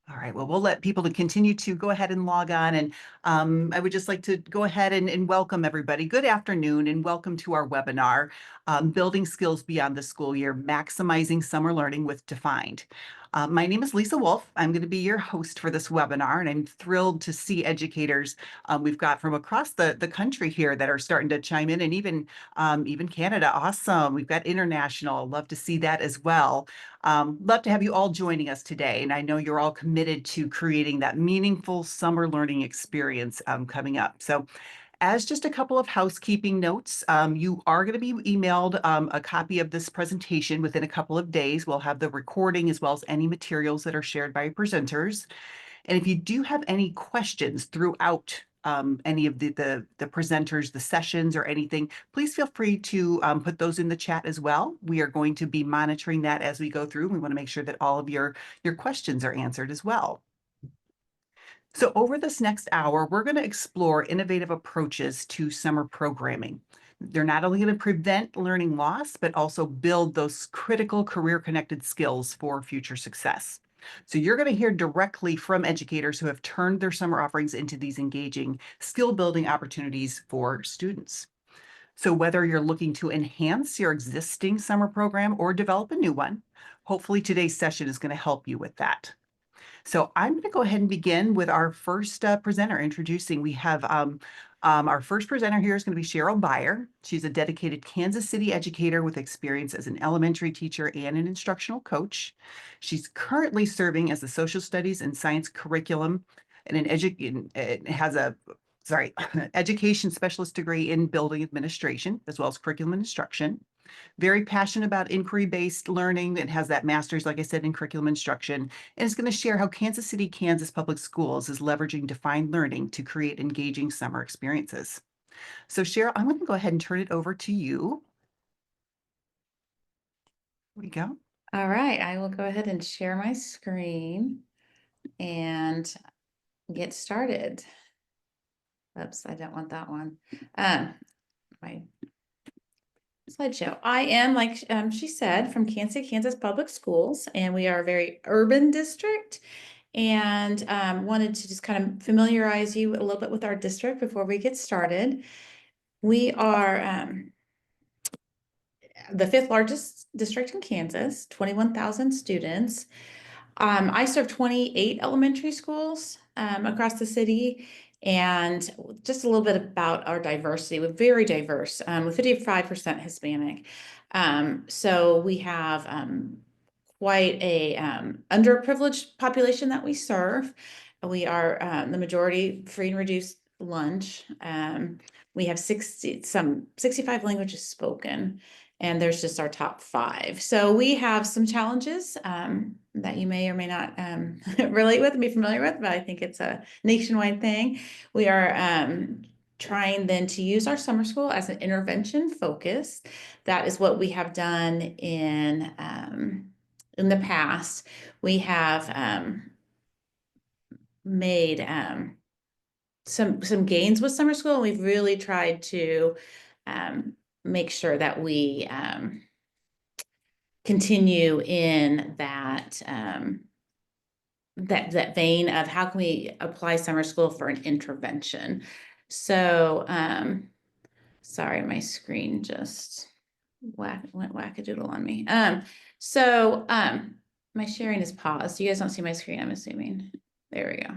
All right, well, we'll let people to continue to go ahead and log on. And I would just like to go ahead and welcome everybody. Good afternoon and welcome to our webinar, Building Skills Beyond the School Year, Maximizing Summer Learning with Defined. My name is Lisa Wolf. I'm going to be your host for this webinar, and I'm thrilled to see educators we've got from across the country here that are starting to chime in, and even Canada. Awesome. We've got international. Love to see that as well. Love to have you all joining us today. And I know you're all committed to creating that meaningful summer learning experience coming up. So as just a couple of housekeeping notes, you are going to be emailed a copy of this presentation within a couple of days. We'll have the recording as well as any materials that are shared by presenters. And if you do have any questions throughout any of the presenters, the sessions or anything, please feel free to put those in the chat as well. We are going to be monitoring that as we go through. We want to make sure that all of your questions are answered as well. So over this next hour, we're going to explore innovative approaches to summer programming. They're not only going to prevent learning loss, but also build those critical career-connected skills for future success. So you're going to hear directly from educators who have turned their summer offerings into these engaging skill-building opportunities for students. So whether you're looking to enhance your existing summer program or develop a new one, hopefully today's session is going to help you with that. So I'm going to go ahead and begin with our first presenter introducing. We have our first presenter here is going to be Cheryl Beyer. She's a dedicated Kansas City educator with experience as an elementary teacher and an instructional coach. She's currently serving as a social studies and science curriculum and has a education specialist degree in building administration as well as curriculum instruction. Very passionate about inquiry-based learning and has that master's, like I said, in curriculum instruction, and is going to share how Kansas City, Kansas Public Schools is leveraging defined learning to create engaging summer experiences. So Cheryl, I'm going to go ahead and turn it over to you. Here we go. All right, I will go ahead and share my screen and get started. Oops, I don't want that one. My slideshow. I am, like she said, from Kansas City, Kansas Public Schools, and we are a very urban district. And wanted to just kind of familiarize you a little bit with our district before we get started. We are the 5th largest district in Kansas, 21,000 students. I serve 28 elementary schools across the city, and just a little bit about our diversity. We're very diverse, with 55% Hispanic. So we have quite a underprivileged population that we serve. We are the majority free and reduced lunch. We have 65 languages spoken, and there's just our top 5. So we have some challenges that you may or may not relate with and be familiar with, but I think it's a nationwide thing. We are trying then to use our summer school as an intervention focus. That is what we have done in the past. We have made some gains with summer school, and we've really tried to make sure that we continue in that that vein of how can we apply summer school for an intervention. So sorry, my screen just went wackadoodle on me. My sharing is paused. You guys don't see my screen, I'm assuming. There we go.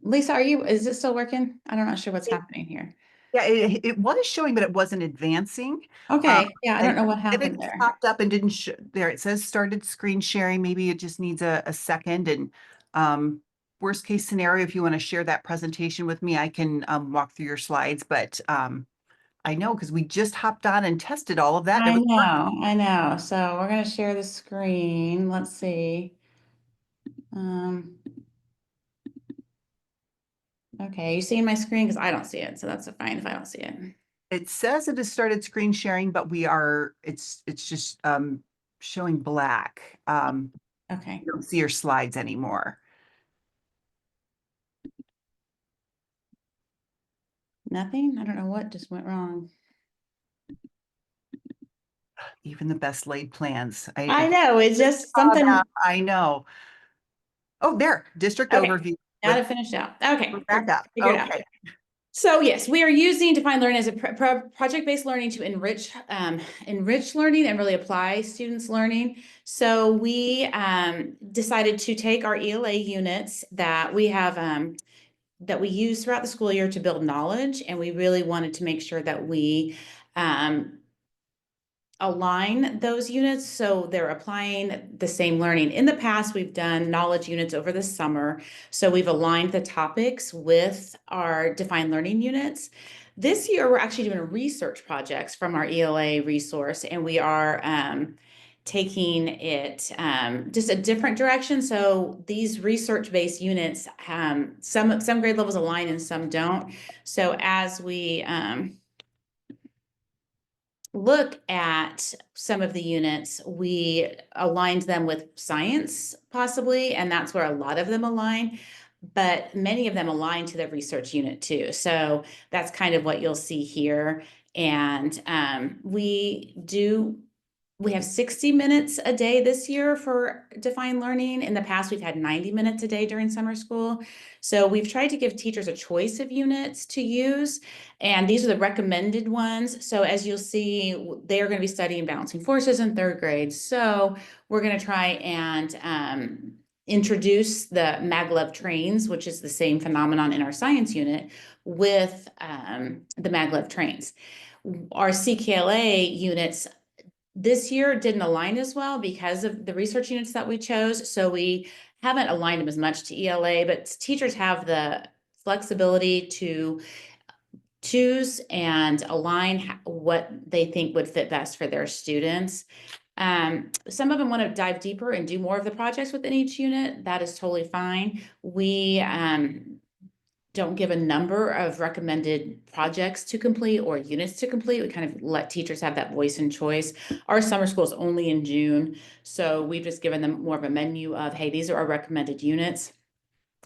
Lisa, is it still working? I'm not sure what's happening here. Yeah, it was showing, but it wasn't advancing. Okay, yeah, I don't know what And happened it there. popped up and didn't show there. It says started screen sharing. Maybe it just needs a second. And worst case scenario, if you want to share that presentation with me, I can walk through your slides. But I know because we just hopped on and tested all of that. And it was I know. So we're gonna share the screen. Let's see. Okay, you seeing my screen? Because I don't see it, so that's fine if I don't see it. It says it has started screen sharing, but it's just showing black. Okay. I don't see your slides anymore. Nothing? I don't know what just went wrong. Even the best laid plans. I know, it's Just just saw that. something. I know. Oh, there, district Okay, overview got with it finished out. we're Okay, back up. figured it out. Okay. So yes, we are using defined learning as a project-based learning to enrich learning and really apply students' learning. So we decided to take our ELA units that we have that we use throughout the school year to build knowledge, and we really wanted to make sure that we um, align those units so they're applying the same learning. In the past, we've done knowledge units over the summer. So we've aligned the topics with our defined learning units. This year, we're actually doing research projects from our ELA resource, and we are taking it just a different direction. So these research-based units, some grade levels align and some don't. So as we look at some of the units, we aligned them with science possibly, and that's where a lot of them align, but many of them align to the research unit too. So that's kind of what you'll see here. And we have 60 minutes a day this year for defined learning. In the past, we've had 90 minutes a day during summer school. So we've tried to give teachers a choice of units to use, and these are the recommended ones. So as you'll see, they're going to be studying balancing forces in third grade. So we're going to try and introduce the maglev trains, which is the same phenomenon in our science unit, with the maglev trains. Our CKLA units this year didn't align as well because of the research units that we chose. So we haven't aligned them as much to ELA, but teachers have the flexibility to choose and align what they think would fit best for their students. Some of them want to dive deeper and do more of the projects within each unit. That is totally fine. We don't give a number of recommended projects to complete or units to complete. We kind of let teachers have that voice and choice. Our summer school is only in June, so we've just given them more of a menu of, hey, these are our recommended units.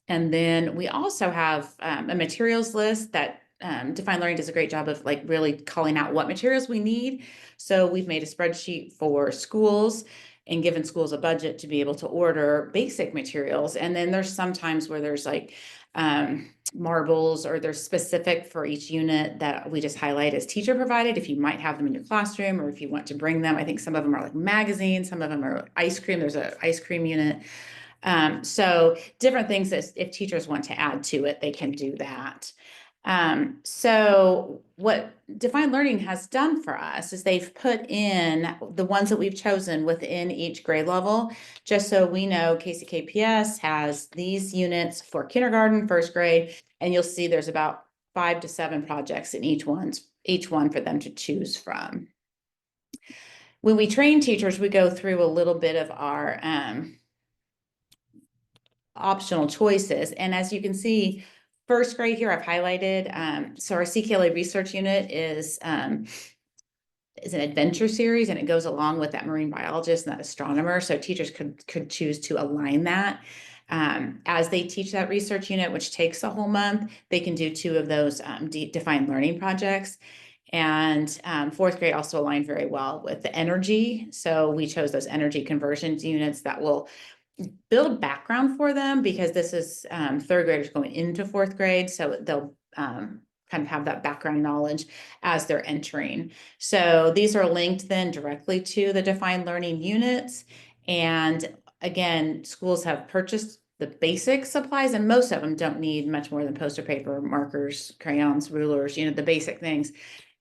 And then we also have a materials list that Defined Learning does a great job of like really calling out what materials we need. So we've made a spreadsheet for schools and given schools a budget to be able to order basic materials. And then there's some times where there's like marbles or they're specific for each unit that we just highlight as teacher provided. If you might have them in your classroom or if you want to bring them, I think some of them are like magazines, some of them are ice cream. There's an ice cream unit. So different things that if teachers want to add to it, they can do that. So what Defined Learning has done for us is they've put in the ones that we've chosen within each grade level, just so we know KCKPS has these units for kindergarten, first grade, and you'll see there's about 5 to 7 projects in each one for them to choose from. When we train teachers, we go through a little bit of our optional choices. And as you can see, first grade here I've highlighted. So our CKLA research unit is an adventure series, and it goes along with that marine biologist and that astronomer. So teachers could choose to align that. As they teach that research unit, which takes a whole month, they can do 2 of those defined learning projects. And fourth grade also aligned very well with the energy. So we chose those energy conversions units that will build background for them because this is third graders going into fourth grade. So they'll kind of have that background knowledge as they're entering. So these are linked then directly to the defined learning units. And again, schools have purchased the basic supplies, and most of them don't need much more than poster paper, markers, crayons, rulers, the basic things.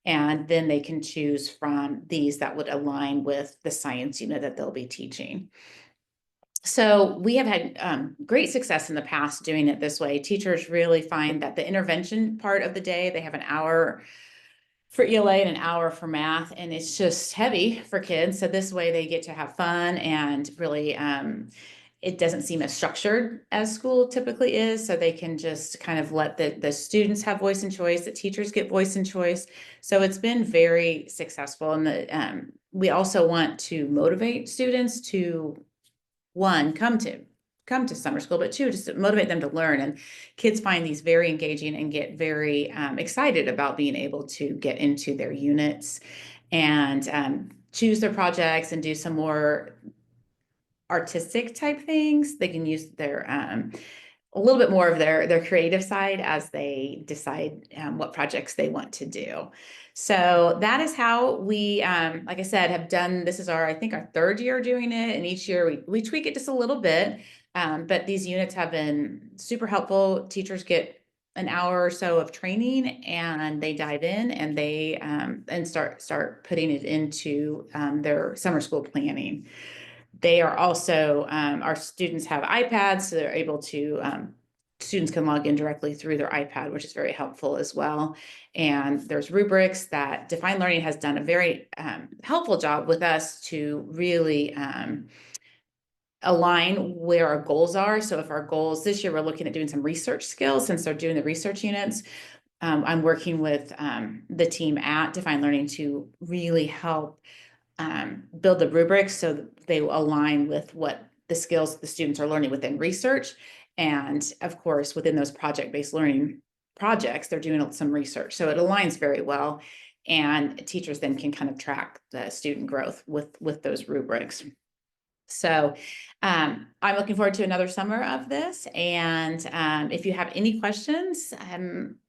And then they can choose from these that would align with the science unit that they'll be teaching. So we have had great success in the past doing it this way. Teachers really find that the intervention part of the day, they have an hour for ELA and an hour for math, and it's just heavy for kids. So this way they get to have fun and really it doesn't seem as structured as school typically is. So they can just kind of let the students have voice and choice, the teachers get voice and choice. So it's been very successful. And we also want to motivate students to one, come to summer school, but two, just to motivate them to learn. And kids find these very engaging and get very excited about being able to get into their units and choose their projects and do some more artistic type things. They can use their a little bit more of their creative side as they decide what projects they want to do. So that is how we, like I said, have done. This is our, I think, our third year doing it, and each year we tweak it just a little bit. But these units have been super helpful. Teachers get an hour or so of training, and they dive in and they and start putting it into their summer school planning. They are also, our students have iPads, so they're able to, students can log in directly through their iPad, which is very helpful as well. And there's rubrics that Define Learning has done a very helpful job with us to really align where our goals are. So if our goals this year, we're looking at doing some research skills since they're doing the research units. I'm working with the team at Define Learning to really help build the rubrics so that they align with what the skills the students are learning within research. And of course, within those project-based learning projects, they're doing some research. So it aligns very well. And teachers then can kind of track the student growth with those rubrics. So I'm looking forward to another summer of this. And if you have any questions,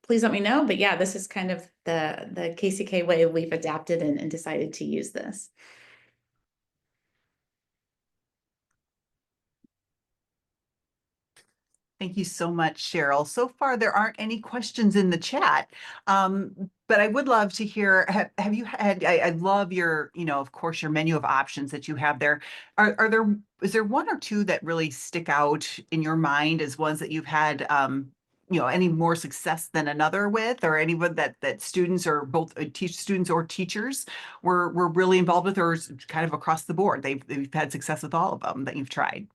please let me know. But yeah, this is kind of the KCK way we've adapted and decided to use this. Thank you so much, Cheryl. So far, there aren't any questions in the chat. But I would love to hear, have you had, I love your, of course, your menu of options that you have there. Is there one or two that really stick out in your mind as ones that you've had, any more success than another with, or anyone that students or both students or teachers were really involved with, or is it kind of across the board? They've had success with all of them that you've tried.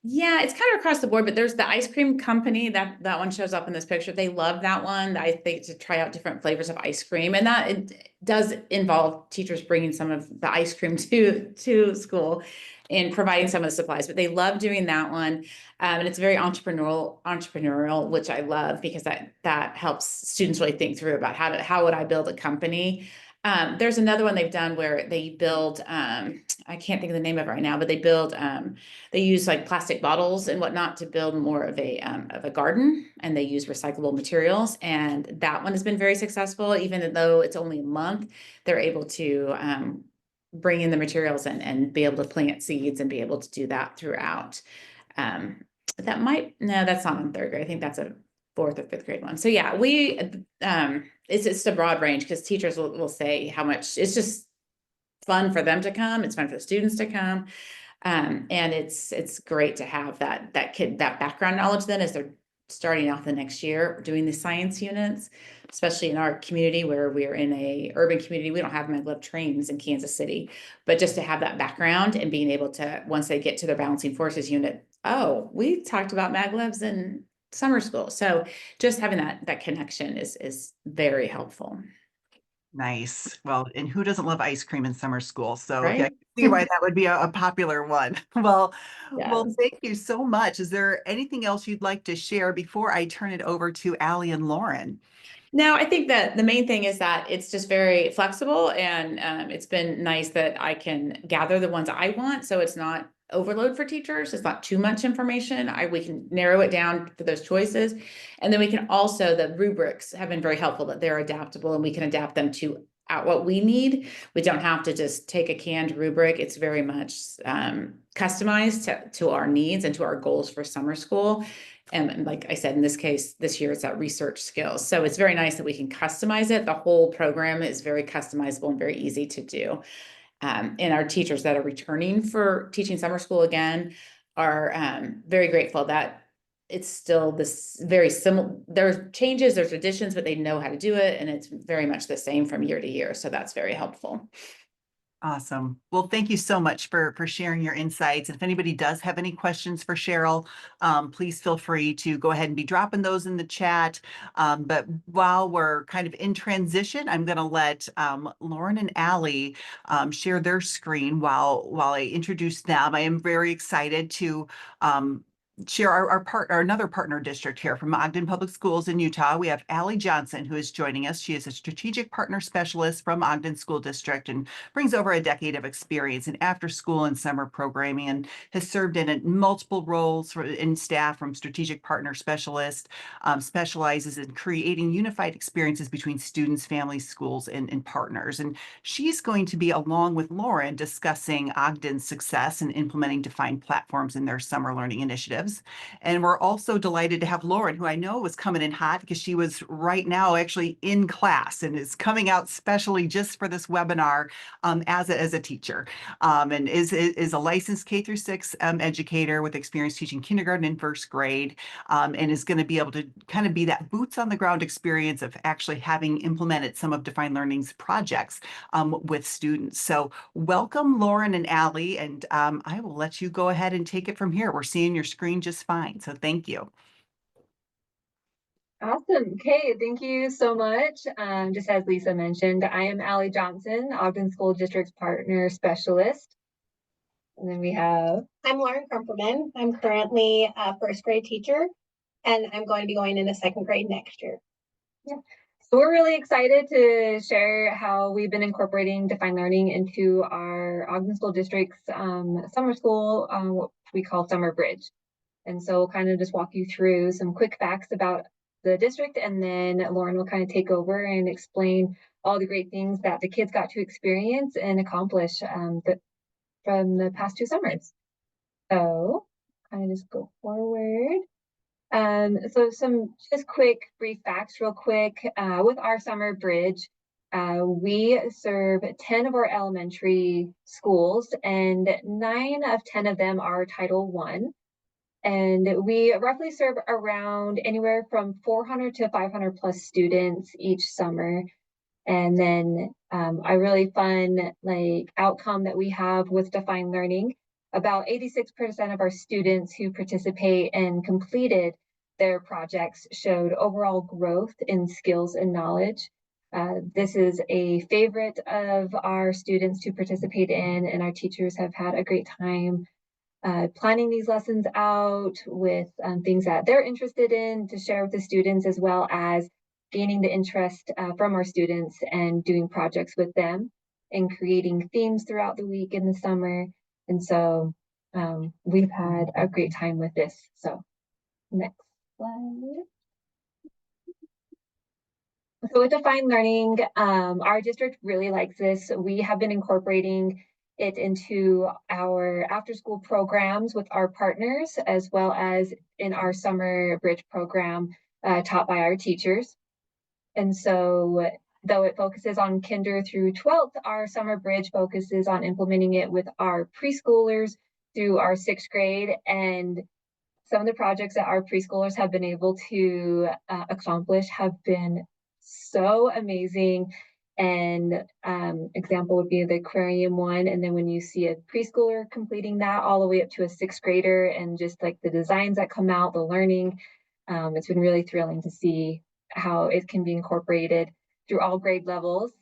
Yeah, it's kind of across the board, but there's the ice cream company that one shows up in this picture. They love that one. I think to try out different flavors of ice cream, and that it does involve teachers bringing some of the ice cream to school and providing some of the supplies. But they love doing that one, and it's very entrepreneurial, which I love because that helps students really think through about how would I build a company. There's another one they've done where they build. I can't think of the name of it right now, but they build. They use like plastic bottles and whatnot to build more of a garden, and they use recyclable materials. And that one has been very successful, even though it's only a month. They're able to bring in the materials and be able to plant seeds and be able to do that throughout. No, that's not in third grade. I think that's a fourth or fifth grade one. So yeah, it's a broad range because teachers will say how much it's just fun for them to come. It's fun for the students to come. And it's great to have that background knowledge then as they're starting off the next year doing the science units, especially in our community where we're in a urban community. We don't have maglev trains in Kansas City, but just to have that background and being able to, once they get to their balancing forces unit, oh, we talked about maglevs in summer school. So just having that connection is very helpful. Nice. Well, and who doesn't love ice cream in summer school? So yeah, I Right? can see why that would be a popular one. Well, Yes. thank you so much. Is there anything else you'd like to share before I turn it over to Allie and Lauren? No, I think that the main thing is that it's just very flexible, and it's been nice that I can gather the ones I want, so it's not overload for teachers. It's not too much information. We can narrow it down for those choices, and then we can also, the rubrics have been very helpful that they're adaptable and we can adapt them to what we need. We don't have to just take a canned rubric. It's very much customized to our needs and to our goals for summer school. And like I said, in this case, this year it's that research skills. So it's very nice that we can customize it. The whole program is very customizable and very easy to do. And our teachers that are returning for teaching summer school again are very grateful that it's still this very similar. There's changes, there's additions, but they know how to do it. And it's very much the same from year to year. So that's very helpful. Awesome. Well, thank you so much for sharing your insights. If anybody does have any questions for Cheryl, please feel free to go ahead and be dropping those in the chat. But while we're kind of in transition, I'm going to let Lauren and Allie share their screen while I introduce them. I am very excited to share our another partner district here from Ogden Public Schools in Utah. We have Allie Johnson, who is joining us. She is a strategic partner specialist from Ogden School District and brings over a decade of experience in after school and summer programming and has served in multiple roles in staff from strategic partner specialist, specializes in creating unified experiences between students, families, schools, and partners. And she's going to be, along with Lauren, discussing Ogden's success in implementing defined platforms in their summer learning initiatives. And we're also delighted to have Lauren, who I know was coming in hot because she was right now actually in class and is coming out specially just for this webinar as a teacher, and is a licensed K through 6 educator with experience teaching kindergarten and first grade, and is going to be able to kind of be that boots on the ground experience of actually having implemented some of Defined Learning's projects with students. So welcome, Lauren and Allie, and I will let you go ahead and take it from here. We're seeing your screen just fine, so thank you. Awesome. Okay, thank you so much. Just as Lisa mentioned, I am Allie Johnson, Ogden School District's Partner Specialist. And then we have... I'm Lauren Krumperman. I'm currently a first grade teacher, and I'm going to be going into second grade next year. Yeah. So we're really excited to share how we've been incorporating Defined Learning into our Ogden School District's summer school, what we call Summer Bridge. And so we'll kind of just walk you through some quick facts about the district, and then Lauren will kind of take over and explain all the great things that the kids got to experience and accomplish from the past 2 summers. So kind of just go forward. So some just quick brief facts real quick. With our summer bridge, we serve 10 of our elementary schools, and 9 of 10 of them are Title I. And we roughly serve around anywhere from 400 to 500 plus students each summer. And then a really fun outcome that we have with Defined Learning, about 86% of our students who participate and completed their projects showed overall growth in skills and knowledge. This is a favorite of our students to participate in, and our teachers have had a great time planning these lessons out with things that they're interested in to share with the students, as well as gaining the interest from our students and doing projects with them and creating themes throughout the week in the summer. And so we've had a great time with this. So next slide. So with Defined Learning, our district really likes this. We have been incorporating it into our after-school programs with our partners, as well as in our summer bridge program taught by our teachers. And so though it focuses on kinder through 12th, our summer bridge focuses on implementing it with our preschoolers through our 6th grade. And some of the projects that our preschoolers have been able to accomplish have been so amazing. And example would be the aquarium one. And then when you see a preschooler completing that all the way up to a 6th grader, and just like the designs that come out, the learning, it's been really thrilling to see how it can be incorporated through all grade levels.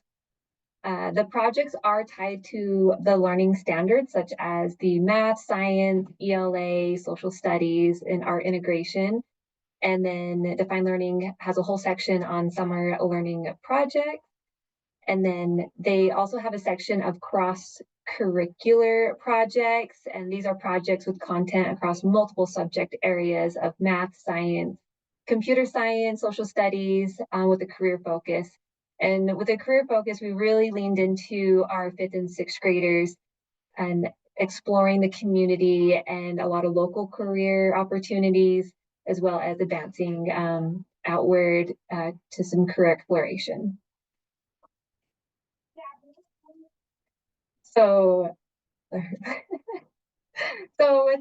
The projects are tied to the learning standards, such as the math, science, ELA, social studies, and art integration. And then Defined Learning has a whole section on summer learning projects. And then they also have a section of cross-curricular projects. And these are projects with content across multiple subject areas of math, science, computer science, social studies, with a career focus. And with a career focus, we really leaned into our 5th and 6th graders and exploring the community and a lot of local career opportunities, as well as advancing outward to some career exploration. So, so with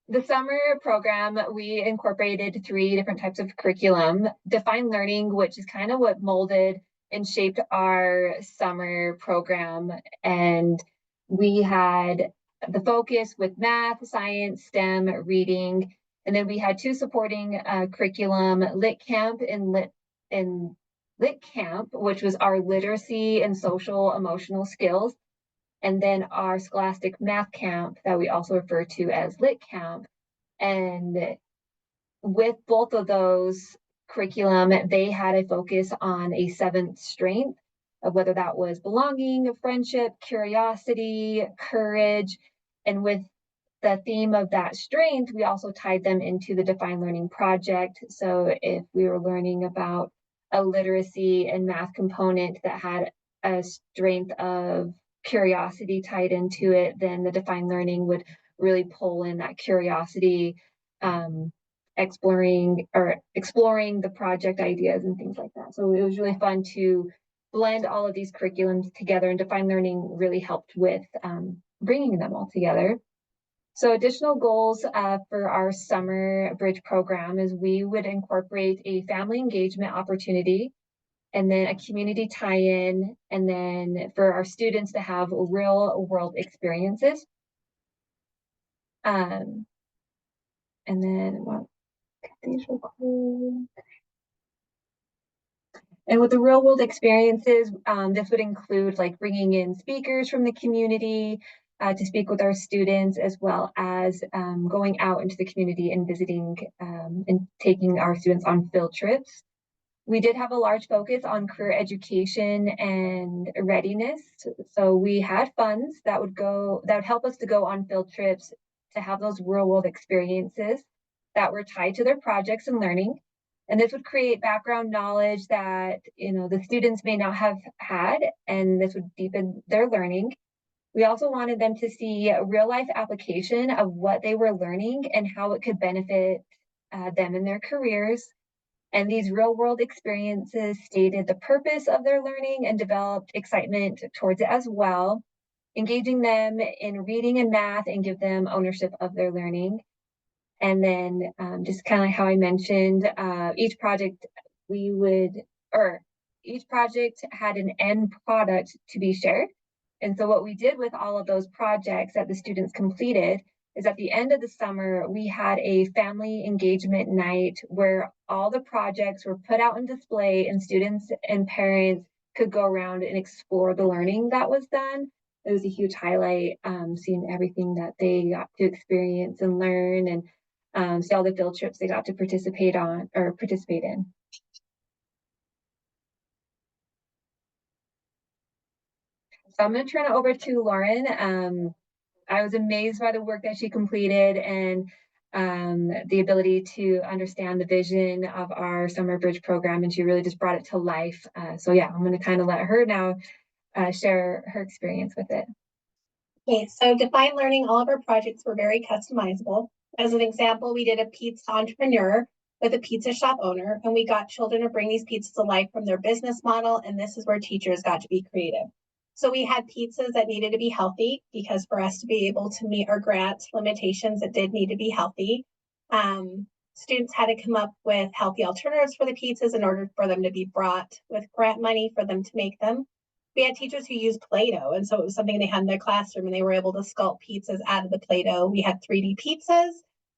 the summer program, we incorporated 3 different types of curriculum. Defined Learning, which is kind of what molded and shaped our summer program. And we had the focus with math, science, STEM, reading, and then we had two supporting curriculum, Lit Camp and Lit Camp, which was our literacy and social emotional skills, and then our Scholastic Math Camp that we also refer to as Lit Camp. And with both of those curriculum, they had a focus on a seventh strength of whether that was belonging, friendship, curiosity, courage. And with the theme of that strength, we also tied them into the Defined Learning Project. So if we were learning about a literacy and math component that had a strength of curiosity tied into it, then the Defined Learning would really pull in that curiosity, exploring the project ideas and things like that. So it was really fun to blend all of these curriculums together, and Defined Learning really helped with bringing them all together. So additional goals for our summer bridge program is we would incorporate a family engagement opportunity, and then a community tie-in, and then for our students to have real world experiences. And then, well, these real quick. And with the real world experiences, this would include like bringing in speakers from the community to speak with our students, as well as going out into the community and visiting and taking our students on field trips. We did have a large focus on career education and readiness. So we had funds that would help us to go on field trips to have those real world experiences that were tied to their projects and learning. And this would create background knowledge that, the students may not have had, and this would deepen their learning. We also wanted them to see a real life application of what they were learning and how it could benefit them in their careers. And these real world experiences stated the purpose of their learning and developed excitement towards it as well, engaging them in reading and math and give them ownership of their learning. And then just kind of like how I mentioned, each project had an end product to be shared. And so what we did with all of those projects that the students completed is at the end of the summer, we had a family engagement night where all the projects were put out on display, and students and parents could go around and explore the learning that was done. It was a huge highlight, seeing everything that they got to experience and learn, and see all the field trips they got to participate in. So I'm going to turn it over to Lauren. I was amazed by the work that she completed and the ability to understand the vision of our summer bridge program, and she really just brought it to life. So yeah, I'm going to kind of let her now share her experience with it. Okay, so Defined Learning, all of our projects were very customizable. As an example, we did a pizza entrepreneur with a pizza shop owner, and we got children to bring these pizzas to life from their business model, and this is where teachers got to be creative. So we had pizzas that needed to be healthy, because for us to be able to meet our grant limitations, it did need to be healthy. Students had to come up with healthy alternatives for the pizzas in order for them to be brought with grant money for them to make them. We had teachers who used Play-Doh, and so it was something they had in their classroom, and they were able to sculpt pizzas out of the Play-Doh. We had 3D pizzas,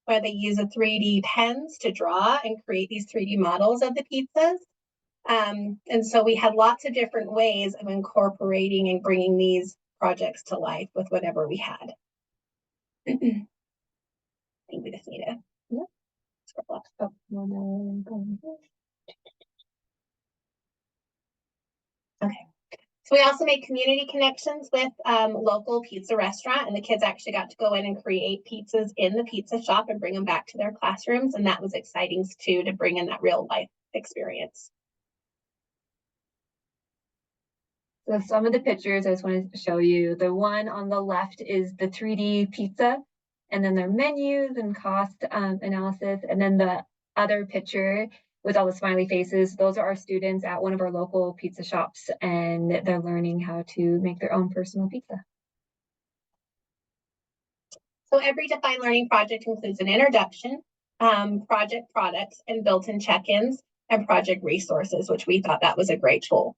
where they use a 3D pens to draw and create these 3D models of the pizzas. And so we had lots of different ways of incorporating and bringing these projects to life with whatever we had. I think we just need to scroll up. Okay. So we also made community connections with local pizza restaurant, and the kids actually got to go in and create pizzas in the pizza shop and bring them back to their classrooms. And that was exciting too, to bring in that real life experience. So some of the pictures I just wanted to show you. The one on the left is the 3D pizza, and then their menus and cost analysis. And then the other picture with all the smiley faces, those are our students at one of our local pizza shops, and they're learning how to make their own personal pizza. So every Defined Learning project includes an introduction, project products, and built-in check-ins and project resources, which we thought that was a great tool.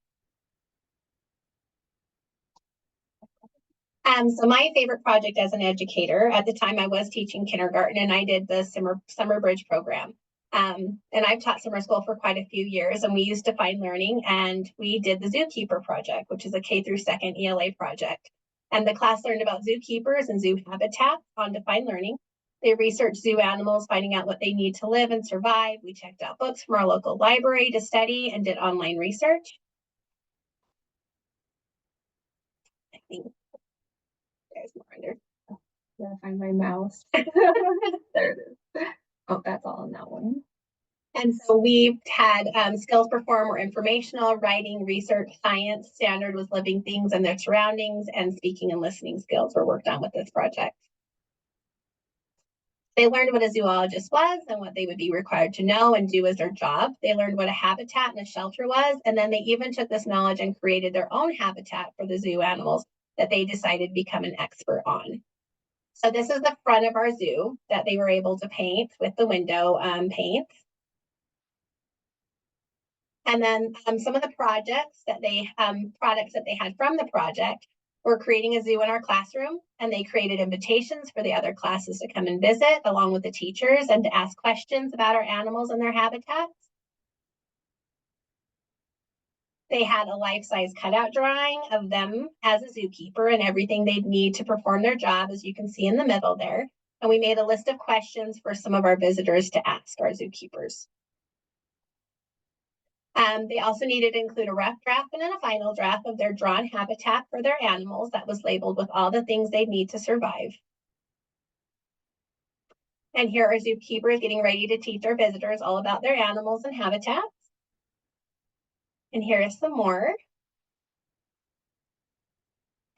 So my favorite project as an educator, at the time I was teaching kindergarten, and I did the summer bridge program. And I've taught summer school for quite a few years, and we used Define Learning, and we did the Zookeeper project, which is a K through 2nd ELA project. And the class learned about zookeepers and zoo habitat on Define Learning. They researched zoo animals, finding out what they need to live and survive. We checked out books from our local library to study and did online research. I think there's more under. Gotta find my mouse. There it is. Oh, that's all in that one. And so we had skills perform were informational, writing, research, science. Standard was living things and their surroundings, and speaking and listening skills were worked on with this project. They learned what a zoologist was and what they would be required to know and do as their job. They learned what a habitat and a shelter was, and then they even took this knowledge and created their own habitat for the zoo animals that they decided to become an expert on. So this is the front of our zoo that they were able to paint with the window paints. And then some of the products that they had from the project were creating a zoo in our classroom, and they created invitations for the other classes to come and visit along with the teachers and to ask questions about our animals and their habitats. They had a life-size cutout drawing of them as a zookeeper and everything they'd need to perform their job, as you can see in the middle there. And we made a list of questions for some of our visitors to ask our zookeepers. They also needed to include a rough draft and then a final draft of their drawn habitat for their animals that was labeled with all the things they need to survive. And here are zookeepers getting ready to teach our visitors all about their animals and habitats. And here is some more.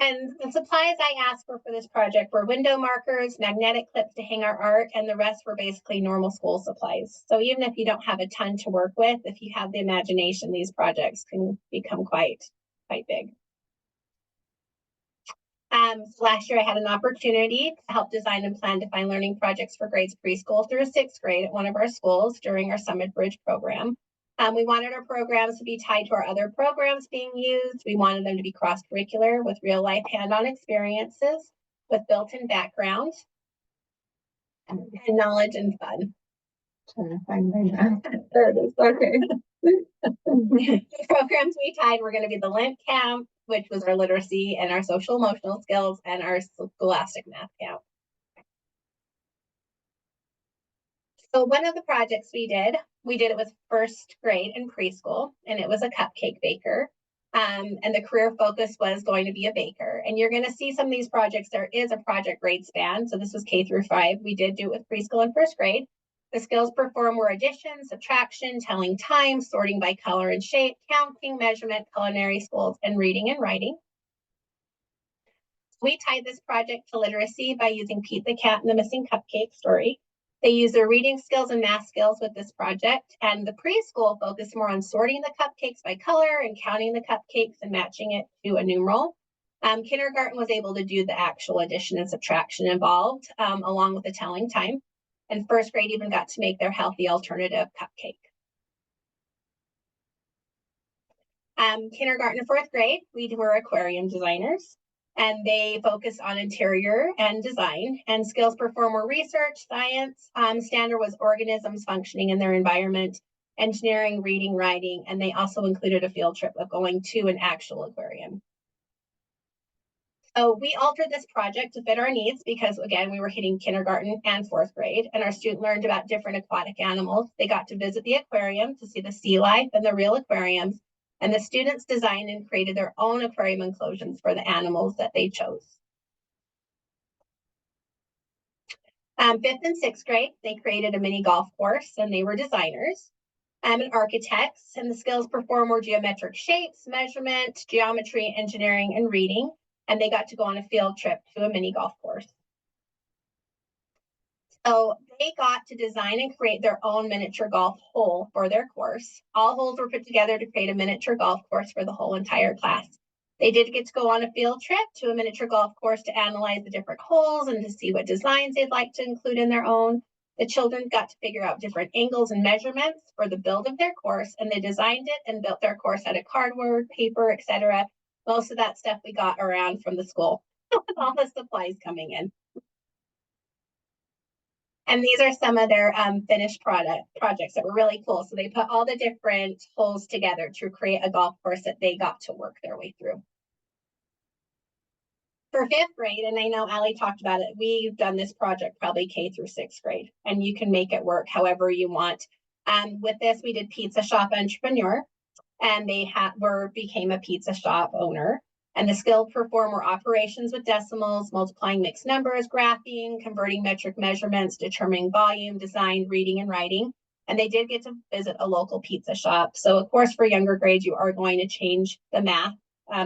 And the supplies I asked for this project were window markers, magnetic clips to hang our art, and the rest were basically normal school supplies. So even if you don't have a ton to work with, if you have the imagination, these projects can become quite big. So last year I had an opportunity to help design and plan Define Learning projects for grades preschool through 6th grade at one of our schools during our Summit Bridge program. We wanted our programs to be tied to our other programs being used. We wanted them to be cross-curricular with real-life hands-on experiences with built-in background and knowledge and fun. Trying to find my map. There it is. Okay. The programs we tied were going to be the Lent Camp, which was our literacy and our social emotional skills, and our scholastic math camp. So one of the projects we did it with 1st grade and preschool, and it was a cupcake baker. And the career focus was going to be a baker. And you're going to see some of these projects, there is a project grade span. So this was K through 5. We did do it with preschool and 1st grade. The skills performed were addition, subtraction, telling time, sorting by color and shape, counting, measurement, culinary skills, and reading and writing. We tied this project to literacy by using Pete the Cat and the Missing Cupcake story. They use their reading skills and math skills with this project, and the preschool focused more on sorting the cupcakes by color and counting the cupcakes and matching it to a numeral. Kindergarten was able to do the actual addition and subtraction involved, along with the telling time, and 1st grade even got to make their healthy alternative cupcake. Kindergarten and 4th grade, we were aquarium designers. And they focus on interior and design, and skills perform were research, science, standard was organisms functioning in their environment, engineering, reading, writing, and they also included a field trip of going to an actual aquarium. So we altered this project to fit our needs because, again, we were hitting kindergarten and 4th grade, and our students learned about different aquatic animals. They got to visit the aquarium to see the sea life and the real aquariums. And the students designed and created their own aquarium enclosures for the animals that they chose. 5th and 6th grade, they created a mini golf course, and they were designers and architects, and the skills performed were geometric shapes, measurement, geometry, engineering, and reading, and they got to go on a field trip to a mini golf course. So they got to design and create their own miniature golf hole for their course. All holes were put together to create a miniature golf course for the whole entire class. They did get to go on a field trip to a miniature golf course to analyze the different holes and to see what designs they'd like to include in their own. The children got to figure out different angles and measurements for the build of their course, and they designed it and built their course out of cardboard, paper, etc. Most of that stuff we got around from the school. with all the supplies coming in. And these are some of their finished projects that were really cool. So they put all the different holes together to create a golf course that they got to work their way through. For fifth grade, and I know Allie talked about it, we've done this project probably K through sixth grade, and you can make it work however you want. With this, we did pizza shop entrepreneur, and they became a pizza shop owner. And the skilled performer operations with decimals, multiplying mixed numbers, graphing, converting metric measurements, determining volume, design, reading, and writing. And they did get to visit a local pizza shop. So of course, for younger grades, you are going to change the math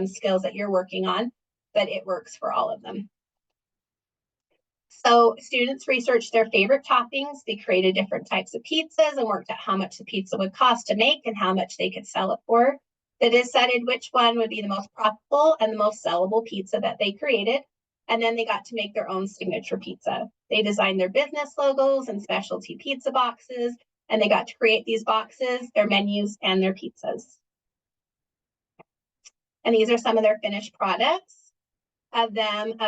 skills that you're working on, but it works for all of them. So students researched their favorite toppings. They created different types of pizzas and worked out how much the pizza would cost to make and how much they could sell it for. They decided which one would be the most profitable and the most sellable pizza that they created. And then they got to make their own signature pizza. They designed their business logos and specialty pizza boxes, and they got to create these boxes, their menus, and their pizzas. And these are some of their finished products of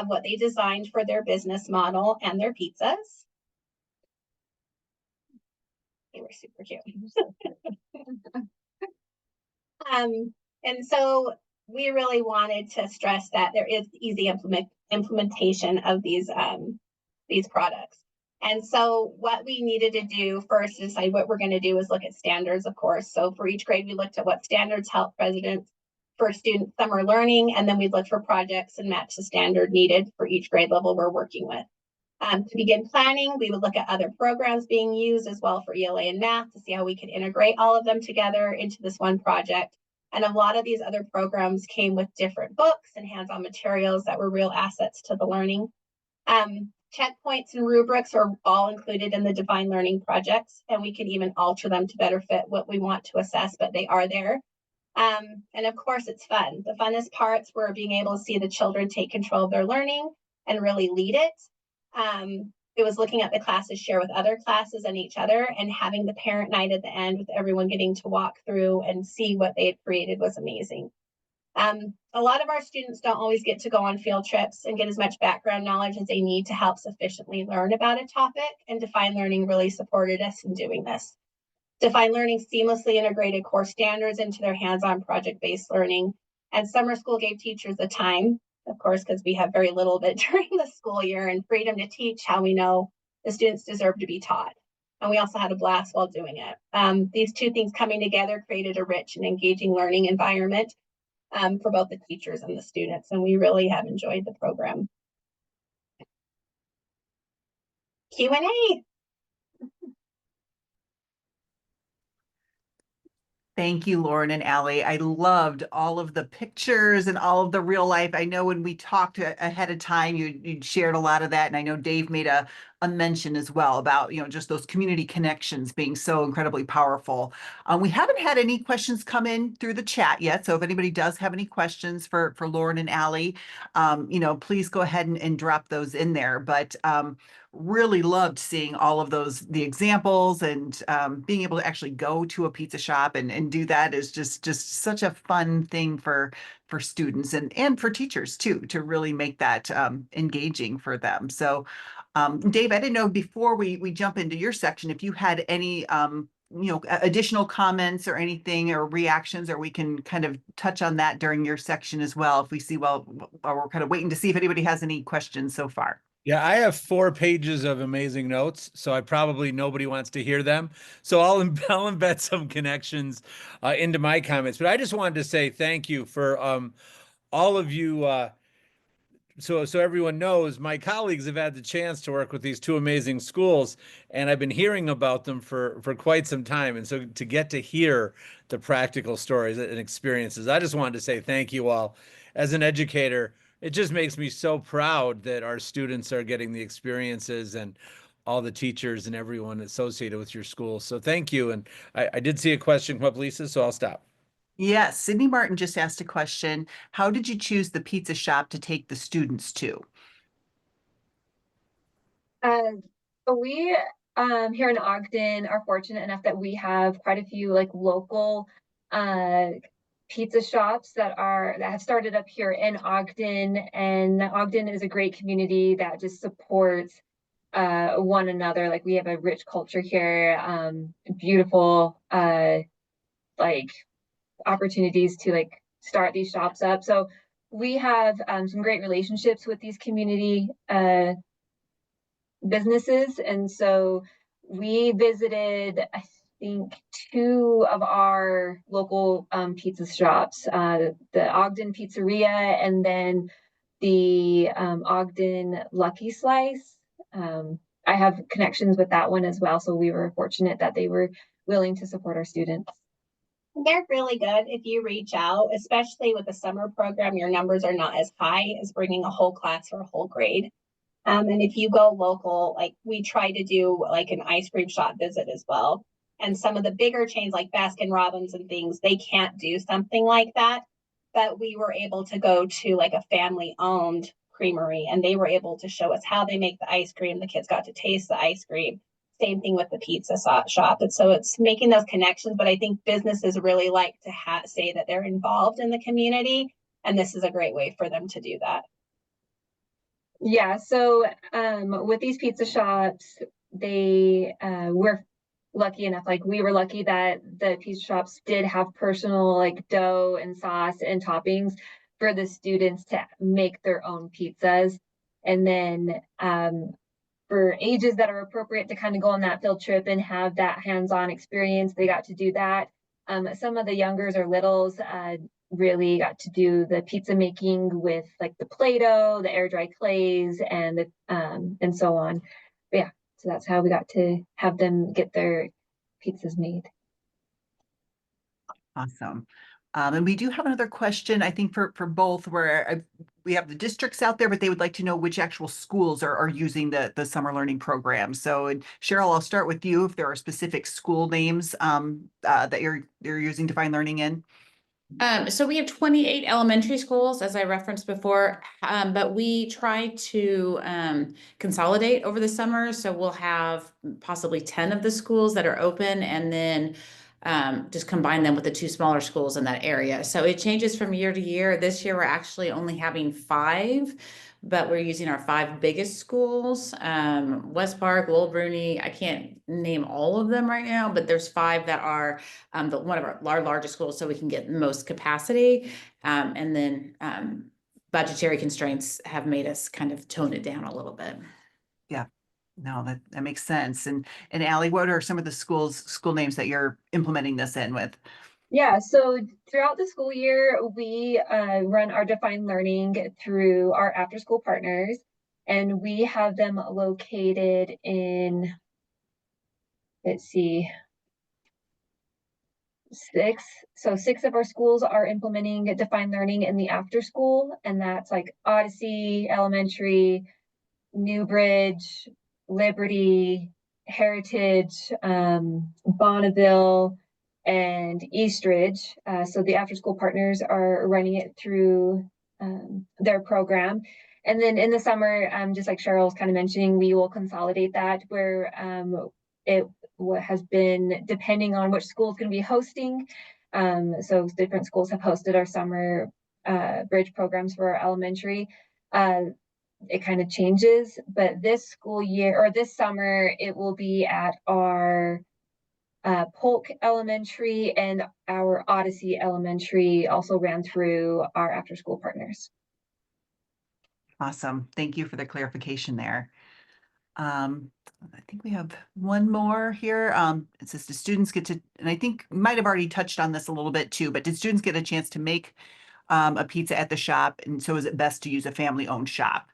what they designed for their business model and their pizzas. They were super cute. And so we really wanted to stress that there is easy implementation of these products. And so what we needed to do first to decide what we're going to do is look at standards, of course. So for each grade, we looked at what standards help residents for student summer learning, and then we looked for projects and match the standard needed for each grade level we're working with. To begin planning, we would look at other programs being used as well for ELA and math to see how we could integrate all of them together into this one project. And a lot of these other programs came with different books and hands-on materials that were real assets to the learning. Checkpoints and rubrics are all included in the Defined Learning projects, and we can even alter them to better fit what we want to assess, but they are there. And of course, it's fun. The funnest parts were being able to see the children take control of their learning and really lead it. It was looking at the classes share with other classes and each other, and having the parent night at the end with everyone getting to walk through and see what they had created was amazing. A lot of our students don't always get to go on field trips and get as much background knowledge as they need to help sufficiently learn about a topic, and Defined Learning really supported us in doing this. Defined Learning seamlessly integrated core standards into their hands-on project-based learning, and summer school gave teachers the time, of course, because we have very little of it during the school year, and freedom to teach how we know the students deserve to be taught. And we also had a blast while doing it. These two things coming together created a rich and engaging learning environment for both the teachers and the students, and we really have enjoyed the program. Q&A. Thank you, Lauren and Allie. I loved all of the pictures and all of the real life. I know when we talked ahead of time, you shared a lot of that. And I know Dave made a mention as well about, just those community connections being so incredibly powerful. We haven't had any questions come in through the chat yet. So if anybody does have any questions for Lauren and Allie, please go ahead and drop those in there. But really loved seeing all of the examples, and being able to actually go to a pizza shop and do that is just such a fun thing for students and for teachers too, to really make that engaging for them. So Dave, I didn't know before we jump into your section if you had any additional comments or anything or reactions, or we can kind of touch on that during your section as well if we see, while we're kind of waiting to see if anybody has any questions so far. Yeah, I have 4 pages of amazing notes, so nobody wants to hear them. So I'll embed some connections into my comments. But I just wanted to say thank you for all of you. So everyone knows, my colleagues have had the chance to work with these 2 amazing schools, and I've been hearing about them for quite some time. And so to get to hear the practical stories and experiences, I just wanted to say thank you all. As an educator, it just makes me so proud that our students are getting the experiences, and all the teachers and everyone associated with your school. So thank you. And I did see a question come up, Lisa, so I'll stop. Yes, Sydney Martin just asked a question. How did you choose the pizza shop to take the students to? So we here in Ogden are fortunate enough that we have quite a few like local pizza shops that have started up here in Ogden, and Ogden is a great community that just supports one another. Like we have a rich culture here, beautiful like opportunities to like start these shops up. So we have some great relationships with these community businesses, and so we visited, I think, two of our local pizza shops, the Ogden Pizzeria and then the Ogden Lucky Slice. I have connections with that one as well, so we were fortunate that they were willing to support our students. They're really good if you reach out, especially with the summer program. Your numbers are not as high as bringing a whole class or a whole grade. And if you go local, like we try to do like an ice cream shop visit as well. And some of the bigger chains like Baskin Robbins and things, they can't do something like that. But we were able to go to like a family owned creamery and they were able to show us how they make the ice cream. The kids got to taste the ice cream. Same thing with the pizza shop. And so it's making those connections. But I think businesses really like to say that they're involved in the community. And this is a great way for them to do that. Yeah, so with these pizza shops, they were lucky enough, like we were lucky that the pizza shops did have personal like dough and sauce and toppings for the students to make their own pizzas. And then for ages that are appropriate to kind of go on that field trip and have that hands-on experience, they got to do that. Some of the youngers or littles really got to do the pizza making with like the Play-Doh, the air dry clays, and the and so on. But yeah, so that's how we got to have them get their pizzas made. Awesome. And we do have another question, I think for both, where we have the districts out there, but they would like to know which actual schools are using the summer learning program. So, and Cheryl, I'll start with you. If there are specific school names that you're using Define Learning in. So we have 28 elementary schools, as I referenced before, but we try to consolidate over the summer. So we'll have possibly 10 of the schools that are open and then just combine them with the two smaller schools in that area. So it changes from year to year. This year, we're actually only having 5, but we're using our 5 biggest schools, West Park, Lowell Bruni. I can't name all of them right now, but there's 5 that are one of our largest schools, so we can get the most capacity. And then budgetary constraints have made us kind of tone it down a little bit. Yeah, no, that makes sense. And Allie, what are some of the school names that you're implementing this in with? Yeah, so throughout the school year, we run our Define Learning through our after school partners, and we have them located in, let's see, 6. So 6 of our schools are implementing Define Learning in the after school, and that's like Odyssey Elementary, Newbridge, Liberty, Heritage, Bonneville, and Eastridge. So the after school partners are running it through their program. And then in the summer, just like Cheryl was kind of mentioning, we will consolidate that where it has been depending on which school is going to be hosting. So different schools have hosted our summer bridge programs for our elementary. It kind of changes, but this school year or this summer, it will be at our Polk Elementary, and our Odyssey Elementary also ran through our after school partners. Awesome. Thank you for the clarification there. I think we have one more here. It says, do students get to, and I think might have already touched on this a little bit too, but did students get a chance to make a pizza at the shop? And so is it best to use a family-owned shop?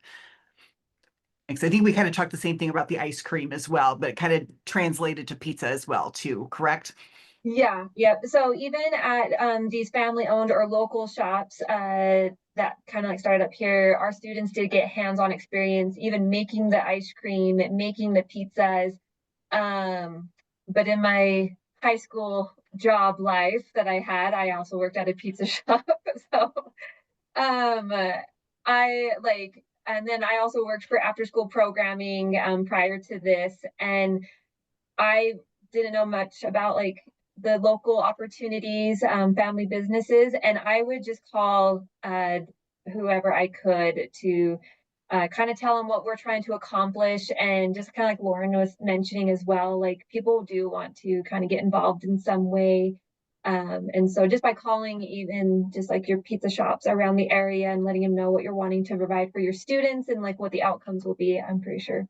Because I think we kind of talked the same thing about the ice cream as well, but it kind of translated to pizza as well too, correct? Yeah. So even at these family-owned or local shops that kind of like started up here, our students did get hands-on experience, even making the ice cream, making the pizzas. But in my high school job life that I had, I also worked at a pizza shop. So I like, and then I also worked for after school programming prior to this, and I didn't know much about like the local opportunities, family businesses, and I would just call whoever I could to kind of tell them what we're trying to accomplish, and just kind of like Lauren was mentioning as well, like people do want to kind of get involved in some way. And so just by calling even just like your pizza shops around the area and letting them know what you're wanting to provide for your students and like what the outcomes will be, I'm pretty sure.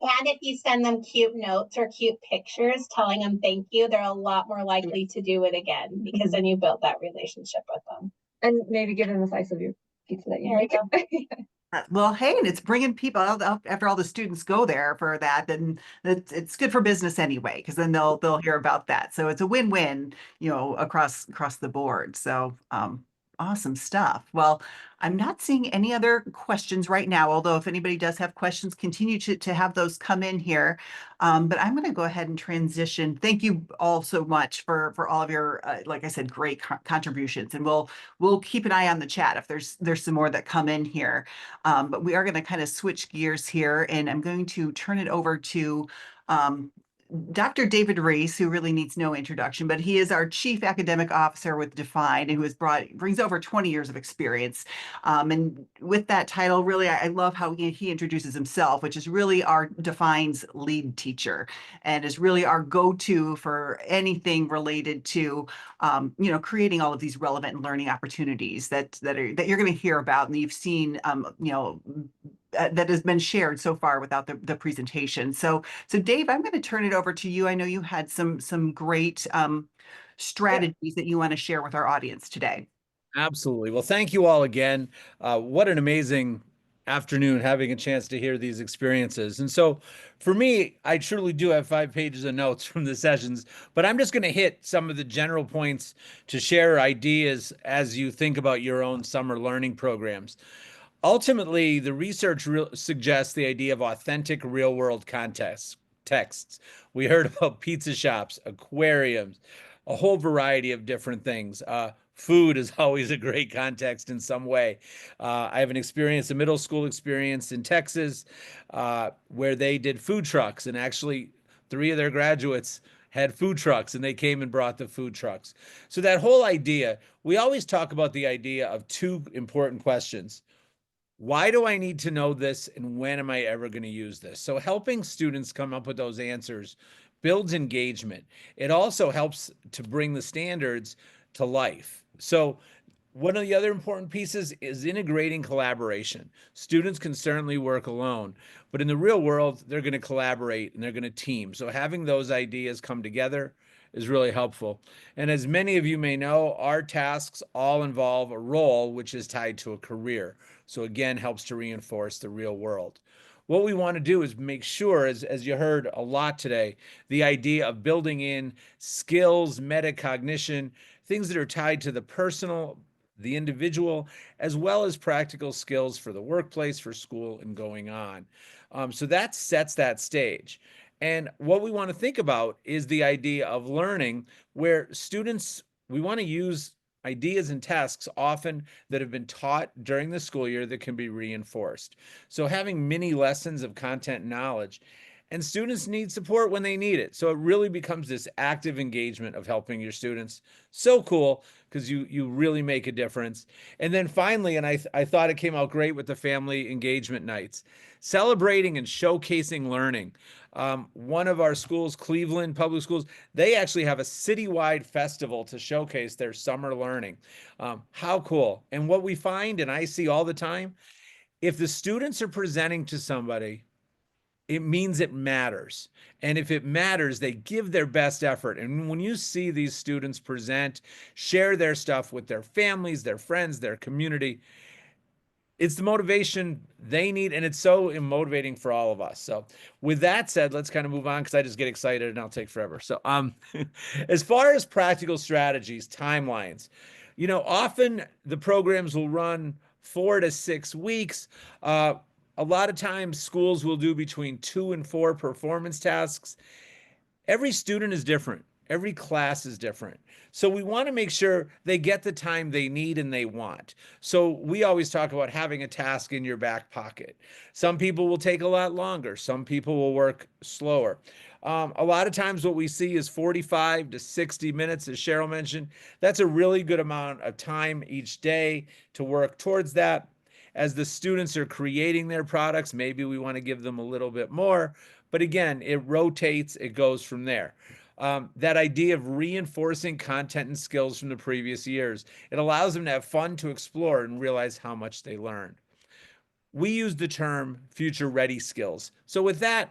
And if you send them cute notes or cute pictures telling them thank you, they're a lot more likely to do it again because then you build that relationship with them. And maybe give them a slice of your pizza that you There you make. go. Well, hey, and it's bringing people out after all the students go there for that, then it's good for business anyway, because then they'll hear about that. So it's a win-win, across the board. So awesome stuff. Well, I'm not seeing any other questions right now, although if anybody does have questions, continue to have those come in here. But I'm going to go ahead and transition. Thank you all so much for all of your, like I said, great contributions, and we'll keep an eye on the chat if there's some more that come in here. But we are going to kind of switch gears here, and I'm going to turn it over to Dr. David Reese, who really needs no introduction, but he is our Chief Academic Officer with Define, and who brings over 20 years of experience. And with that title, really, I love how he introduces himself, which is really our Define's lead teacher, and is really our go-to for anything related to, creating all of these relevant and learning opportunities that you're going to hear about, and you've seen, that has been shared so far without the presentation. So Dave, I'm going to turn it over to you. I know you had some great strategies that you want to share with our audience today. Absolutely. Well, thank you all again. What an amazing afternoon having a chance to hear these experiences. And so for me, I truly do have 5 pages of notes from the sessions, but I'm just going to hit some of the general points to share ideas as you think about your own summer learning programs. Ultimately, the research suggests the idea of authentic real-world texts. We heard about pizza shops, aquariums, a whole variety of different things. Food is always a great context in some way. I have a middle school experience in Texas, where they did food trucks, and actually 3 of their graduates had food trucks, and they came and brought the food trucks. So that whole idea, we always talk about the idea of 2 important questions. Why do I need to know this, and when am I ever going to use this? So helping students come up with those answers builds engagement. It also helps to bring the standards to life. So one of the other important pieces is integrating collaboration. Students can certainly work alone, but in the real world, they're going to collaborate and they're going to team. So having those ideas come together is really helpful. And as many of you may know, our tasks all involve a role which is tied to a career. So again, helps to reinforce the real world. What we want to do is make sure, as you heard a lot today, the idea of building in skills, metacognition, things that are tied to the personal, the individual, as well as practical skills for the workplace, for school, and going on. So that sets that stage. And what we want to think about is the idea of learning, where students, we want to use ideas and tasks often that have been taught during the school year that can be reinforced. So having mini lessons of content and knowledge, and students need support when they need it. So it really becomes this active engagement of helping your students. So cool, because you really make a difference. And then finally, and I thought it came out great with the family engagement nights, celebrating and showcasing learning. One of our schools, Cleveland Public Schools, they actually have a citywide festival to showcase their summer learning. How cool. And what we find, and I see all the time, if the students are presenting to somebody, it means it matters. And if it matters, they give their best effort. And when you see these students present, share their stuff with their families, their friends, their community, it's the motivation they need, and it's so motivating for all of us. So with that said, let's kind of move on, because I just get excited and I'll take forever. So as far as practical strategies, timelines, often the programs will run 4 to 6 weeks. A lot of times schools will do between 2 and 4 performance tasks. Every student is different. Every class is different. So we want to make sure they get the time they need and they want. So we always talk about having a task in your back pocket. Some people will take a lot longer. Some people will work slower. A lot of times what we see is 45 to 60 minutes, as Cheryl mentioned. That's a really good amount of time each day to work towards that. As the students are creating their products, maybe we want to give them a little bit more. But again, it rotates, it goes from there. That idea of reinforcing content and skills from the previous years, it allows them to have fun, to explore, and realize how much they learned. We use the term future ready skills. So with that,